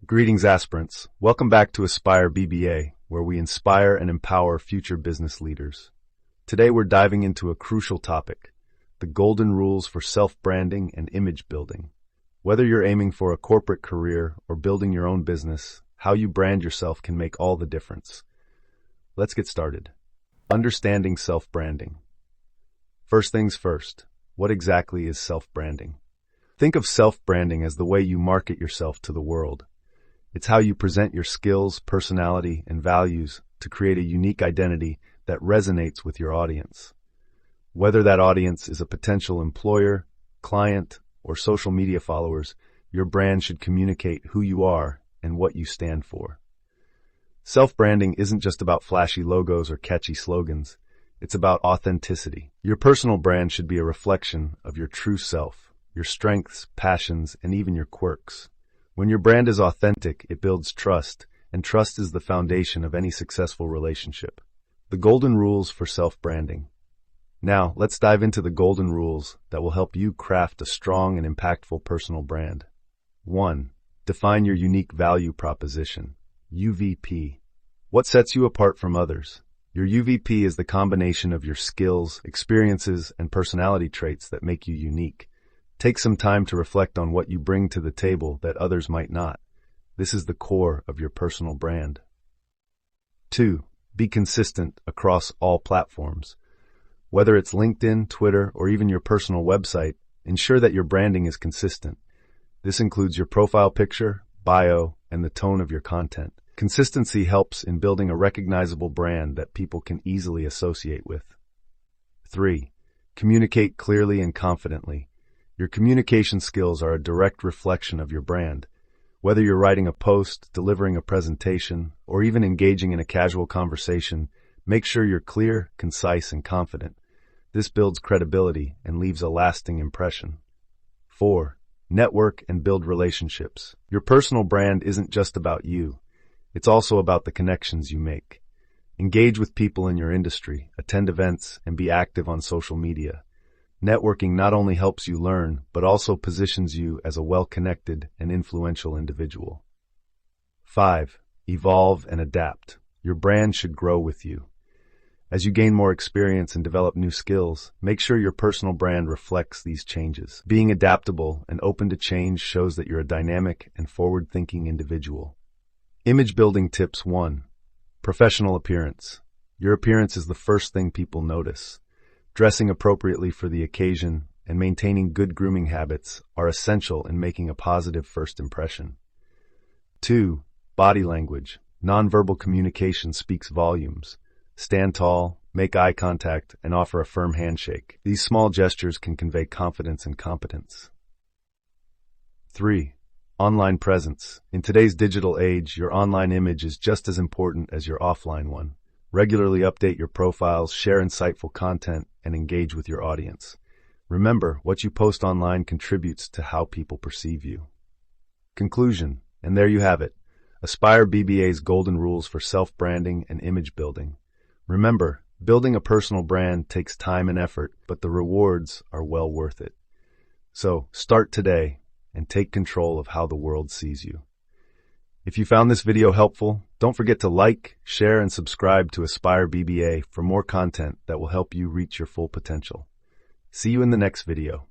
Greetings, aspirants. Welcome back to Aspire BBA, where we inspire and empower future business leaders. Today we're diving into a crucial topic, the golden rules for self-branding and image building. Whether you're aiming for a corporate career or building your own business, how you brand yourself can make all the difference. Let's get started. Understanding self-branding. First things first, what exactly is self-branding? Think of self-branding as the way you market yourself to the world. It's how you present your skills, personality, and values to create a unique identity that resonates with your audience. Whether that audience is a potential employer, client, or social media followers, your brand should communicate who you are and what you stand for. Self-branding isn't just about flashy logos or catchy slogans. It's about authenticity. Your personal brand should be a reflection of your true self, your strengths, passions, and even your quirks. When your brand is authentic, it builds trust, and trust is the foundation of any successful relationship. The golden rules for self-branding. Now, let's dive into the golden rules that will help you craft a strong and impactful personal brand. 1. Define your unique value proposition, UVP. What sets you apart from others? Your UVP is the combination of your skills, experiences, and personality traits that make you unique. Take some time to reflect on what you bring to the table that others might not. This is the core of your personal brand. 2. Be consistent across all platforms. Whether it's LinkedIn, Twitter, or even your personal website, ensure that your branding is consistent. This includes your profile picture, bio, and the tone of your content. Consistency helps in building a recognizable brand that people can easily associate with. 3. Communicate clearly and confidently. Your communication skills are a direct reflection of your brand. Whether you're writing a post, delivering a presentation, or even engaging in a casual conversation, make sure you're clear, concise, and confident. This builds credibility and leaves a lasting impression. 4. Network and build relationships. Your personal brand isn't just about you. It's also about the connections you make. Engage with people in your industry, attend events, and be active on social media. Networking not only helps you learn, but also positions you as a well-connected and influential individual. 5. Evolve and adapt. Your brand should grow with you. As you gain more experience and develop new skills, make sure your personal brand reflects these changes. Being adaptable and open to change shows that you're a dynamic and forward-thinking individual. Image building tips 1. Professional appearance. Your appearance is the first thing people notice. Dressing appropriately for the occasion and maintaining good grooming habits are essential in making a positive first impression. 2. Body language. Nonverbal communication speaks volumes. Stand tall, make eye contact, and offer a firm handshake. These small gestures can convey confidence and competence. 3. Online presence. In today's digital age, your online image is just as important as your offline one. Regularly update your profiles, share insightful content, and engage with your audience. Remember, what you post online contributes to how people perceive you. Conclusion, and there you have it, Aspire BBA's golden rules for self-branding and image building. Remember, building a personal brand takes time and effort, but the rewards are well worth it. So, start today and take control of how the world sees you. If you found this video helpful, don't forget to like, share, and subscribe to Aspire BBA for more content that will help you reach your full potential. See you in the next video.